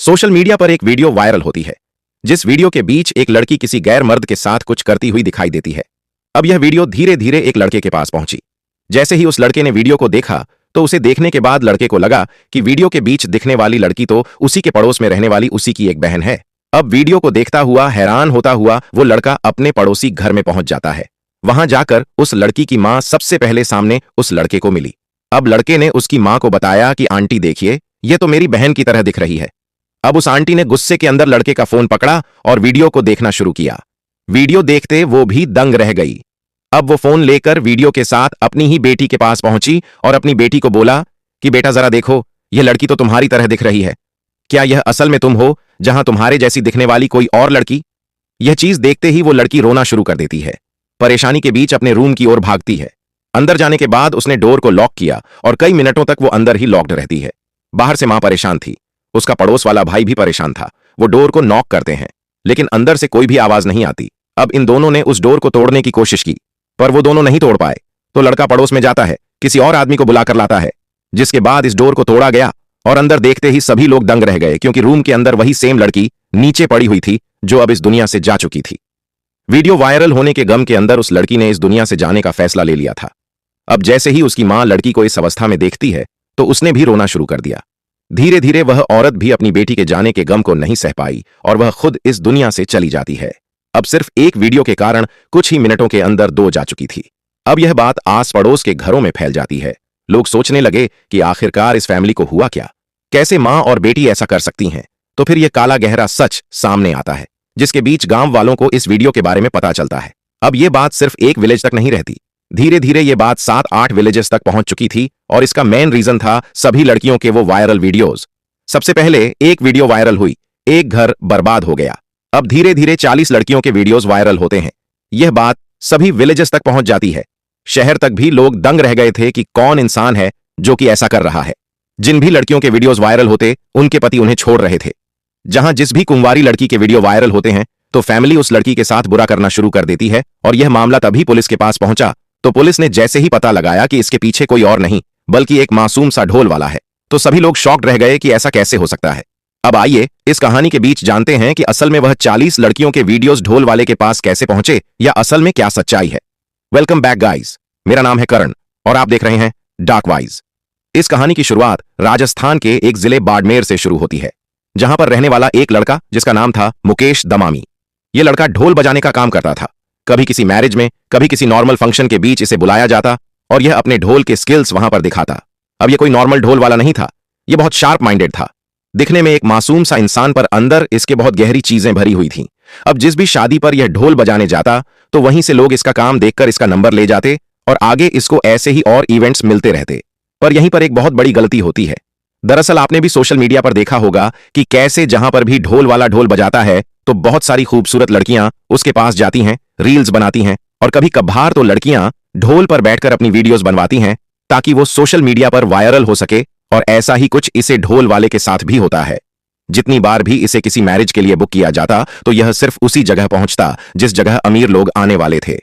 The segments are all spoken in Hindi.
सोशल मीडिया पर एक वीडियो वायरल होती है, जिस वीडियो के बीच एक लड़की किसी गैर मर्द के साथ कुछ करती हुई दिखाई देती है। अब यह वीडियो धीरे धीरे एक लड़के के पास पहुंची। जैसे ही उस लड़के ने वीडियो को देखा तो उसे देखने के बाद लड़के को लगा कि वीडियो के बीच दिखने वाली लड़की तो उसी के पड़ोस में रहने वाली उसी की एक बहन है। अब वीडियो को देखता हुआ हैरान होता हुआ वो लड़का अपने पड़ोसी घर में पहुंच जाता है। वहां जाकर उस लड़की की मां सबसे पहले सामने उस लड़के को मिली। अब लड़के ने उसकी मां को बताया कि आंटी देखिए, ये तो मेरी बहन की तरह दिख रही है। अब उस आंटी ने गुस्से के अंदर लड़के का फोन पकड़ा और वीडियो को देखना शुरू किया। वीडियो देखते वो भी दंग रह गई। अब वो फोन लेकर वीडियो के साथ अपनी ही बेटी के पास पहुंची और अपनी बेटी को बोला कि बेटा जरा देखो, यह लड़की तो तुम्हारी तरह दिख रही है। क्या यह असल में तुम हो, जहां तुम्हारे जैसी दिखने वाली कोई और लड़की? यह चीज देखते ही वो लड़की रोना शुरू कर देती है। परेशानी के बीच अपने रूम की ओर भागती है। अंदर जाने के बाद उसने डोर को लॉक किया और कई मिनटों तक वो अंदर ही लॉक्ड रहती है। बाहर से मां परेशान थी, उसका पड़ोस वाला भाई भी परेशान था। वो डोर को नॉक करते हैं लेकिन अंदर से कोई भी आवाज नहीं आती। अब इन दोनों ने उस डोर को तोड़ने की कोशिश की पर वो दोनों नहीं तोड़ पाए। तो लड़का पड़ोस में जाता है, किसी और आदमी को बुलाकर लाता है, जिसके बाद इस डोर को तोड़ा गया और अंदर देखते ही सभी लोग दंग रह गए, क्योंकि रूम के अंदर वही सेम लड़की नीचे पड़ी हुई थी जो अब इस दुनिया से जा चुकी थी। वीडियो वायरल होने के गम के अंदर उस लड़की ने इस दुनिया से जाने का फैसला ले लिया था। अब जैसे ही उसकी मां लड़की को इस अवस्था में देखती है तो उसने भी रोना शुरू कर दिया। धीरे धीरे वह औरत भी अपनी बेटी के जाने के गम को नहीं सह पाई और वह खुद इस दुनिया से चली जाती है। अब सिर्फ एक वीडियो के कारण कुछ ही मिनटों के अंदर दो जा चुकी थी। अब यह बात आस पड़ोस के घरों में फैल जाती है। लोग सोचने लगे कि आखिरकार इस फैमिली को हुआ क्या, कैसे मां और बेटी ऐसा कर सकती हैं। तो फिर यह काला गहरा सच सामने आता है, जिसके बीच गांव वालों को इस वीडियो के बारे में पता चलता है। अब यह बात सिर्फ एक विलेज तक नहीं रहती, धीरे धीरे यह बात 7-8 विलेजेस तक पहुंच चुकी थी और इसका मेन रीजन था सभी लड़कियों के वो वायरल वीडियोस। सबसे पहले एक वीडियो वायरल हुई, एक घर बर्बाद हो गया। अब धीरे धीरे 40 लड़कियों के वीडियोस वायरल होते हैं। यह बात सभी विलेजेस तक पहुंच जाती है। शहर तक भी लोग दंग रह गए थे कि कौन इंसान है जो कि ऐसा कर रहा है। जिन भी लड़कियों के वीडियोस वायरल होते उनके पति उन्हें छोड़ रहे थे। जहां जिस भी कुंवारी लड़की के वीडियो वायरल होते हैं तो फैमिली उस लड़की के साथ बुरा करना शुरू कर देती है और यह मामला तभी पुलिस के पास पहुंचा। तो पुलिस ने जैसे ही पता लगाया कि इसके पीछे कोई और नहीं बल्कि एक मासूम सा ढोल वाला है, तो सभी लोग शॉक्ड रह गए कि ऐसा कैसे हो सकता है। अब आइए इस कहानी के बीच जानते हैं कि असल में वह 40 लड़कियों के वीडियोस ढोल वाले के पास कैसे पहुंचे या असल में क्या सच्चाई है। वेलकम बैक गाइस, मेरा नाम है करण और आप देख रहे हैं डार्क वाइज। इस कहानी की शुरुआत राजस्थान के एक जिले बाड़मेर से शुरू होती है, जहां पर रहने वाला एक लड़का जिसका नाम था मुकेश दमामी। यह लड़का ढोल बजाने का काम करता था। कभी किसी मैरिज में, कभी किसी नॉर्मल फंक्शन के बीच इसे बुलाया जाता और यह अपने ढोल के स्किल्स वहां पर दिखाता। अब यह कोई नॉर्मल ढोल वाला नहीं था, यह बहुत शार्प माइंडेड था। दिखने में एक मासूम सा इंसान पर अंदर इसके बहुत गहरी चीजें भरी हुई थीं। अब जिस भी शादी पर यह ढोल बजाने जाता तो वहीं से लोग इसका काम देखकर इसका नंबर ले जाते और आगे इसको ऐसे ही और इवेंट्स मिलते रहते। पर यहीं पर एक बहुत बड़ी गलती होती है। दरअसल आपने भी सोशल मीडिया पर देखा होगा कि कैसे जहां पर भी ढोल वाला ढोल बजाता है तो बहुत सारी खूबसूरत लड़कियां उसके पास जाती हैं, रील्स बनाती हैं और कभी कभार तो लड़कियां ढोल पर बैठकर अपनी वीडियोस बनवाती हैं ताकि वो सोशल मीडिया पर वायरल हो सके। और ऐसा ही कुछ इसे ढोल वाले के साथ भी होता है। जितनी बार भी इसे किसी मैरिज के लिए बुक किया जाता तो यह सिर्फ उसी जगह पहुंचता जिस जगह अमीर लोग आने वाले थे,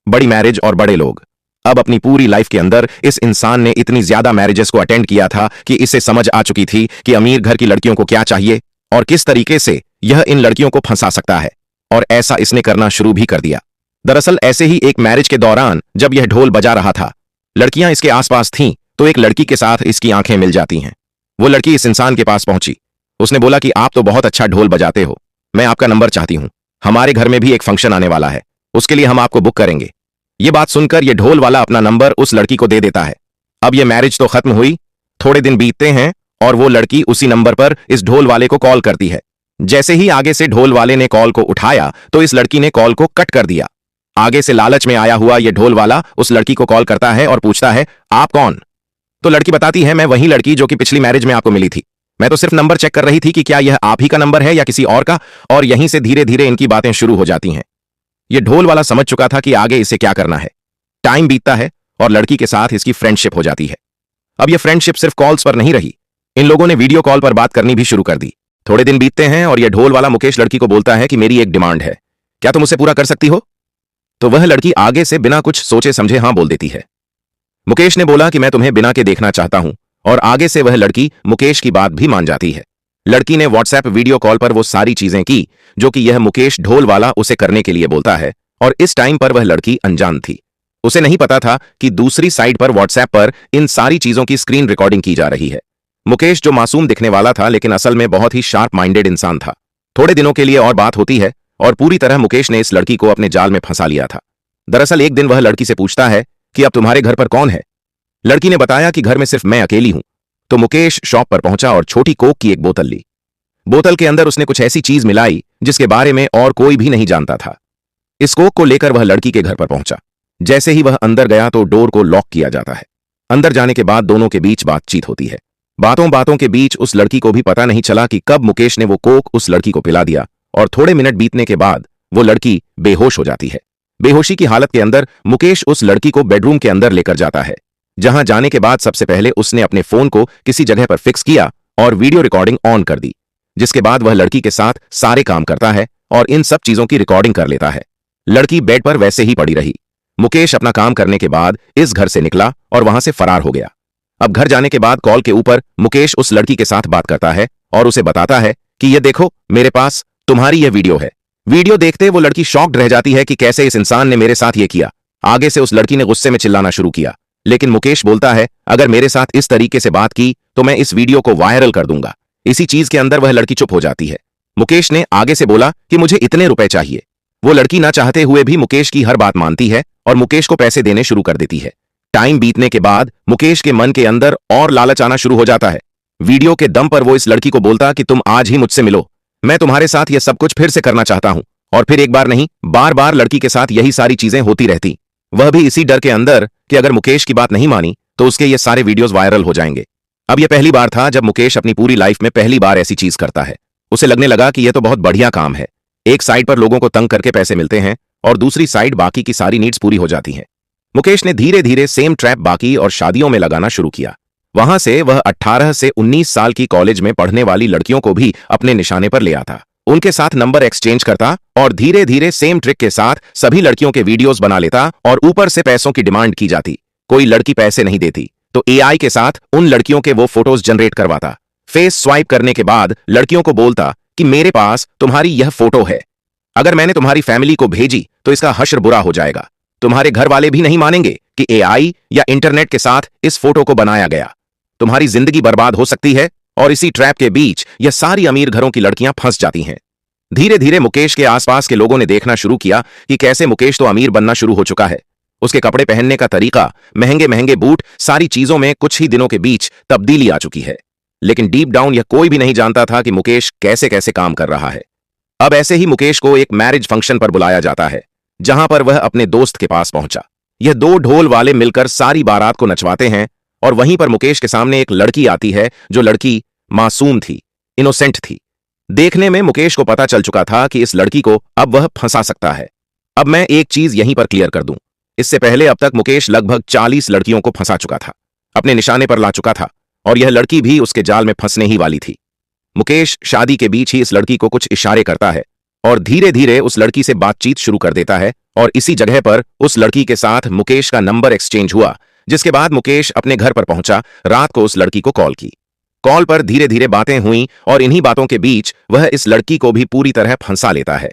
बड़ी मैरिज और बड़े लोग। अब अपनी पूरी लाइफ के अंदर इस इंसान ने इतनी ज्यादा मैरिजेस को अटेंड किया था कि इसे समझ आ चुकी थी कि अमीर घर की लड़कियों को क्या चाहिए और किस तरीके से यह इन लड़कियों को फंसा सकता है, और ऐसा इसने करना शुरू भी कर दिया। दरअसल ऐसे ही एक मैरिज के दौरान जब यह ढोल बजा रहा था, लड़कियां इसके आसपास थीं तो एक लड़की के साथ इसकी आंखें मिल जाती हैं। वो लड़की इस इंसान के पास पहुंची। उसने बोला कि आप तो बहुत अच्छा ढोल बजाते हो, मैं आपका नंबर चाहती हूं। हमारे घर में भी एक फंक्शन आने वाला है, उसके लिए हम आपको बुक करेंगे। ये बात सुनकर यह ढोल वाला अपना नंबर उस लड़की को दे देता है। अब यह मैरिज तो खत्म हुई, थोड़े दिन बीतते हैं और वो लड़की उसी नंबर पर इस ढोल वाले को कॉल करती है। जैसे ही आगे से ढोल वाले ने कॉल को उठाया तो इस लड़की ने कॉल को कट कर दिया। आगे से लालच में आया हुआ यह ढोल वाला उस लड़की को कॉल करता है और पूछता है, आप कौन? तो लड़की बताती है, मैं वही लड़की जो कि पिछली मैरिज में आपको मिली थी। मैं तो सिर्फ नंबर चेक कर रही थी कि क्या यह आप ही का नंबर है या किसी और का। और यहीं से धीरे धीरे इनकी बातें शुरू हो जाती हैं। यह ढोल वाला समझ चुका था कि आगे इसे क्या करना है। टाइम बीतता है और लड़की के साथ इसकी फ्रेंडशिप हो जाती है। अब यह फ्रेंडशिप सिर्फ कॉल्स पर नहीं रही, इन लोगों ने वीडियो कॉल पर बात करनी भी शुरू कर दी। थोड़े दिन बीतते हैं और यह ढोल वाला मुकेश लड़की को बोलता है कि मेरी एक डिमांड है, क्या तुम उसे पूरा कर सकती हो? तो वह लड़की आगे से बिना कुछ सोचे समझे हां बोल देती है। मुकेश ने बोला कि मैं तुम्हें बिना के देखना चाहता हूं और आगे से वह लड़की मुकेश की बात भी मान जाती है। लड़की ने व्हाट्सएप वीडियो कॉल पर वो सारी चीजें की जो कि यह मुकेश ढोल वाला उसे करने के लिए बोलता है, और इस टाइम पर वह लड़की अनजान थी। उसे नहीं पता था कि दूसरी साइड पर व्हाट्सएप पर इन सारी चीजों की स्क्रीन रिकॉर्डिंग की जा रही है। मुकेश जो मासूम दिखने वाला था लेकिन असल में बहुत ही शार्प माइंडेड इंसान था। थोड़े दिनों के लिए और बात होती है और पूरी तरह मुकेश ने इस लड़की को अपने जाल में फंसा लिया था। दरअसल एक दिन वह लड़की से पूछता है कि अब तुम्हारे घर पर कौन है। लड़की ने बताया कि घर में सिर्फ मैं अकेली हूं। तो मुकेश शॉप पर पहुंचा और छोटी कोक की एक बोतल ली। बोतल के अंदर उसने कुछ ऐसी चीज मिलाई जिसके बारे में और कोई भी नहीं जानता था। इस कोक को लेकर वह लड़की के घर पर पहुंचा। जैसे ही वह अंदर गया तो डोर को लॉक किया जाता है। अंदर जाने के बाद दोनों के बीच बातचीत होती है। बातों बातों के बीच उस लड़की को भी पता नहीं चला कि कब मुकेश ने वो कोक उस लड़की को पिला दिया, और थोड़े मिनट बीतने के बाद वो लड़की बेहोश हो जाती है। बेहोशी की हालत के अंदर मुकेश उस लड़की को बेडरूम के अंदर लेकर जाता है, जहां जाने के बाद सबसे पहले उसने अपने फोन को किसी जगह पर फिक्स किया और वीडियो रिकॉर्डिंग ऑन कर दी। जिसके बाद वह लड़की के साथ सारे काम करता है और इन सब चीजों की रिकॉर्डिंग कर लेता है। लड़की बेड पर वैसे ही पड़ी रही। मुकेश अपना काम करने के बाद इस घर से निकला और वहां से फरार हो गया। अब घर जाने के बाद कॉल के ऊपर मुकेश उस लड़की के साथ बात करता है और उसे बताता है कि ये देखो मेरे पास तुम्हारी यह वीडियो है। वीडियो देखते वो लड़की शॉक्ड रह जाती है कि कैसे इस इंसान ने मेरे साथ ये किया। आगे से उस लड़की ने गुस्से में चिल्लाना शुरू किया, लेकिन मुकेश बोलता है अगर मेरे साथ इस तरीके से बात की तो मैं इस वीडियो को वायरल कर दूंगा। इसी चीज के अंदर वह लड़की चुप हो जाती है। मुकेश ने आगे से बोला कि मुझे इतने रुपए चाहिए। वो लड़की ना चाहते हुए भी मुकेश की हर बात मानती है और मुकेश को पैसे देने शुरू कर देती है। टाइम बीतने के बाद मुकेश के मन के अंदर और लालच आना शुरू हो जाता है। वीडियो के दम पर वो इस लड़की को बोलता कि तुम आज ही मुझसे मिलो, मैं तुम्हारे साथ यह सब कुछ फिर से करना चाहता हूं। और फिर एक बार नहीं बार बार लड़की के साथ यही सारी चीजें होती रहती, वह भी इसी डर के अंदर कि अगर मुकेश की बात नहीं मानी तो उसके ये सारे वीडियोस वायरल हो जाएंगे। अब यह पहली बार था जब मुकेश अपनी पूरी लाइफ में पहली बार ऐसी चीज करता है। उसे लगने लगा कि यह तो बहुत बढ़िया काम है। एक साइड पर लोगों को तंग करके पैसे मिलते हैं और दूसरी साइड बाकी की सारी नीड्स पूरी हो जाती हैं। मुकेश ने धीरे धीरे सेम ट्रैप बाकी और शादियों में लगाना शुरू किया। वहां से वह 18 से 19 साल की कॉलेज में पढ़ने वाली लड़कियों को भी अपने निशाने पर ले आता, उनके साथ नंबर एक्सचेंज करता और धीरे धीरे सेम ट्रिक के साथ सभी लड़कियों के वीडियोस बना लेता और ऊपर से पैसों की डिमांड की जाती। कोई लड़की पैसे नहीं देती तो एआई के साथ उन लड़कियों के वो फोटोज जनरेट करवाता। फेस स्वाइप करने के बाद लड़कियों को बोलता कि मेरे पास तुम्हारी यह फोटो है, अगर मैंने तुम्हारी फैमिली को भेजी तो इसका हश्र बुरा हो जाएगा। तुम्हारे घर वाले भी नहीं मानेंगे कि एआई या इंटरनेट के साथ इस फोटो को बनाया गया। तुम्हारी जिंदगी बर्बाद हो सकती है। और इसी ट्रैप के बीच यह सारी अमीर घरों की लड़कियां फंस जाती हैं। धीरे धीरे मुकेश के आसपास के लोगों ने देखना शुरू किया कि कैसे मुकेश तो अमीर बनना शुरू हो चुका है। उसके कपड़े पहनने का तरीका, महंगे महंगे बूट, सारी चीजों में कुछ ही दिनों के बीच तब्दीली आ चुकी है। लेकिन डीप डाउन यह कोई भी नहीं जानता था कि मुकेश कैसे कैसे काम कर रहा है। अब ऐसे ही मुकेश को एक मैरिज फंक्शन पर बुलाया जाता है, जहां पर वह अपने दोस्त के पास पहुंचा। यह दो ढोल वाले मिलकर सारी बारात को नचवाते हैं और वहीं पर मुकेश के सामने एक लड़की आती है जो लड़की मासूम थी, इनोसेंट थी। देखने में मुकेश को पता चल चुका था कि इस लड़की को अब वह फंसा सकता है। अब मैं एक चीज यहीं पर क्लियर कर दूं, इससे पहले अब तक मुकेश लगभग 40 लड़कियों को फंसा चुका था, अपने निशाने पर ला चुका था और यह लड़की भी उसके जाल में फंसने ही वाली थी। मुकेश शादी के बीच ही इस लड़की को कुछ इशारे करता है और धीरे धीरे उस लड़की से बातचीत शुरू कर देता है और इसी जगह पर उस लड़की के साथ मुकेश का नंबर एक्सचेंज हुआ। जिसके बाद मुकेश अपने घर पर पहुंचा, रात को उस लड़की को कॉल की। कॉल पर धीरे धीरे बातें हुई और इन्हीं बातों के बीच वह इस लड़की को भी पूरी तरह फंसा लेता है।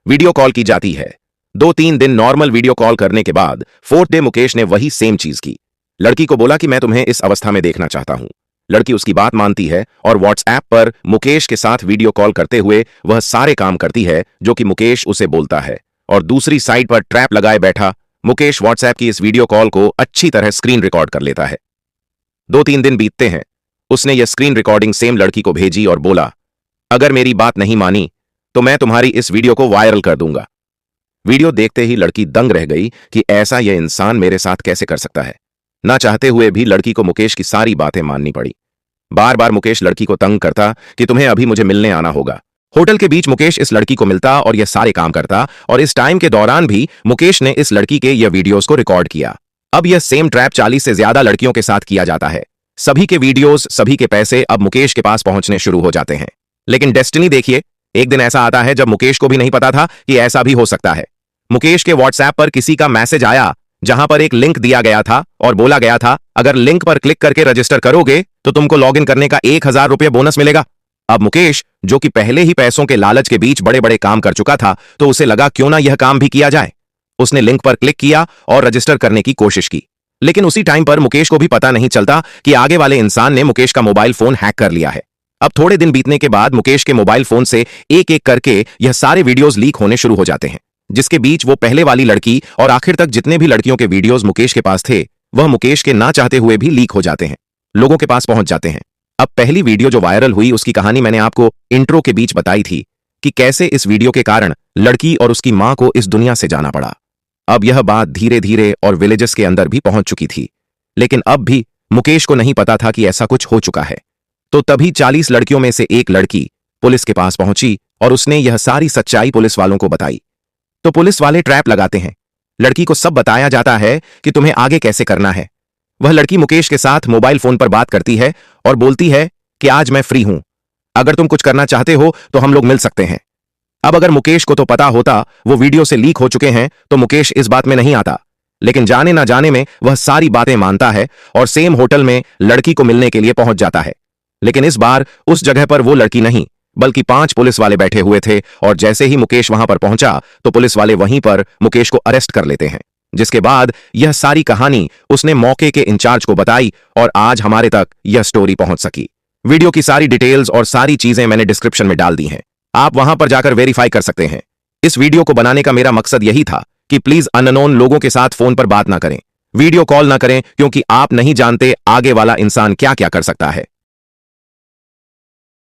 वीडियो कॉल की जाती है। 2-3 दिन नॉर्मल वीडियो कॉल करने के बाद 4th डे मुकेश ने वही सेम चीज की। लड़की को बोला कि मैं तुम्हें इस अवस्था में देखना चाहता हूं। लड़की उसकी बात मानती है और व्हाट्सएप पर मुकेश के साथ वीडियो कॉल करते हुए वह सारे काम करती है जो कि मुकेश उसे बोलता है। और दूसरी साइड पर ट्रैप लगाए बैठा मुकेश व्हाट्सएप की इस वीडियो कॉल को अच्छी तरह स्क्रीन रिकॉर्ड कर लेता है। 2-3 दिन बीतते हैं। उसने यह स्क्रीन रिकॉर्डिंग सेम लड़की को भेजी और बोला, अगर मेरी बात नहीं मानी तो मैं तुम्हारी इस वीडियो को वायरल कर दूंगा। वीडियो देखते ही लड़की दंग रह गई कि ऐसा यह इंसान मेरे साथ कैसे कर सकता है। ना चाहते हुए भी लड़की को मुकेश की सारी बातें माननी पड़ी। बार बार मुकेश लड़की को तंग करता कि तुम्हें अभी मुझे मिलने आना होगा। होटल के बीच मुकेश इस लड़की को मिलता और यह सारे काम करता और इस टाइम के दौरान भी मुकेश ने इस लड़की के यह वीडियोस को रिकॉर्ड किया। अब यह सेम ट्रैप 40 से ज्यादा लड़कियों के साथ किया जाता है। सभी के वीडियोस, सभी के पैसे अब मुकेश के पास पहुंचने शुरू हो जाते हैं। लेकिन डेस्टिनी देखिए, एक दिन ऐसा आता है जब मुकेश को भी नहीं पता था कि ऐसा भी हो सकता है। मुकेश के व्हाट्सएप पर किसी का मैसेज आया जहां पर एक लिंक दिया गया था और बोला गया था अगर लिंक पर क्लिक करके रजिस्टर करोगे तो तुमको लॉगिन करने का 1000 रुपये बोनस मिलेगा। अब मुकेश, जो कि पहले ही पैसों के लालच के बीच बड़े बड़े काम कर चुका था, तो उसे लगा क्यों ना यह काम भी किया जाए। उसने लिंक पर क्लिक किया और रजिस्टर करने की कोशिश की। लेकिन उसी टाइम पर मुकेश को भी पता नहीं चलता कि आगे वाले इंसान ने मुकेश का मोबाइल फोन हैक कर लिया है। अब थोड़े दिन बीतने के बाद मुकेश के मोबाइल फोन से एक एक करके यह सारे वीडियोस लीक होने शुरू हो जाते हैं, जिसके बीच वो पहले वाली लड़की और आखिर तक जितने भी लड़कियों के वीडियोस मुकेश के पास थे, वह मुकेश के ना चाहते हुए भी लीक हो जाते हैं, लोगों के पास पहुंच जाते हैं। अब पहली वीडियो जो वायरल हुई उसकी कहानी मैंने आपको इंट्रो के बीच बताई थी कि कैसे इस वीडियो के कारण लड़की और उसकी मां को इस दुनिया से जाना पड़ा। अब यह बात धीरे धीरे और विलेजेस के अंदर भी पहुंच चुकी थी, लेकिन अब भी मुकेश को नहीं पता था कि ऐसा कुछ हो चुका है। तो तभी 40 लड़कियों में से एक लड़की पुलिस के पास पहुंची और उसने यह सारी सच्चाई पुलिस वालों को बताई। तो पुलिस वाले ट्रैप लगाते हैं। लड़की को सब बताया जाता है कि तुम्हें आगे कैसे करना है। वह लड़की मुकेश के साथ मोबाइल फोन पर बात करती है और बोलती है कि आज मैं फ्री हूं, अगर तुम कुछ करना चाहते हो तो हम लोग मिल सकते हैं। अब अगर मुकेश को तो पता होता वो वीडियो से लीक हो चुके हैं तो मुकेश इस बात में नहीं आता, लेकिन जाने ना जाने में वह सारी बातें मानता है और सेम होटल में लड़की को मिलने के लिए पहुंच जाता है। लेकिन इस बार उस जगह पर वो लड़की नहीं बल्कि 5 पुलिस वाले बैठे हुए थे, और जैसे ही मुकेश वहां पर पहुंचा तो पुलिस वाले वहीं पर मुकेश को अरेस्ट कर लेते हैं। जिसके बाद यह सारी कहानी उसने मौके के इंचार्ज को बताई और आज हमारे तक यह स्टोरी पहुंच सकी। वीडियो की सारी डिटेल्स और सारी चीजें मैंने डिस्क्रिप्शन में डाल दी हैं, आप वहां पर जाकर वेरीफाई कर सकते हैं। इस वीडियो को बनाने का मेरा मकसद यही था कि प्लीज अननोन लोगों के साथ फोन पर बात ना करें, वीडियो कॉल ना करें, क्योंकि आप नहीं जानते आगे वाला इंसान क्या क्या कर सकता है।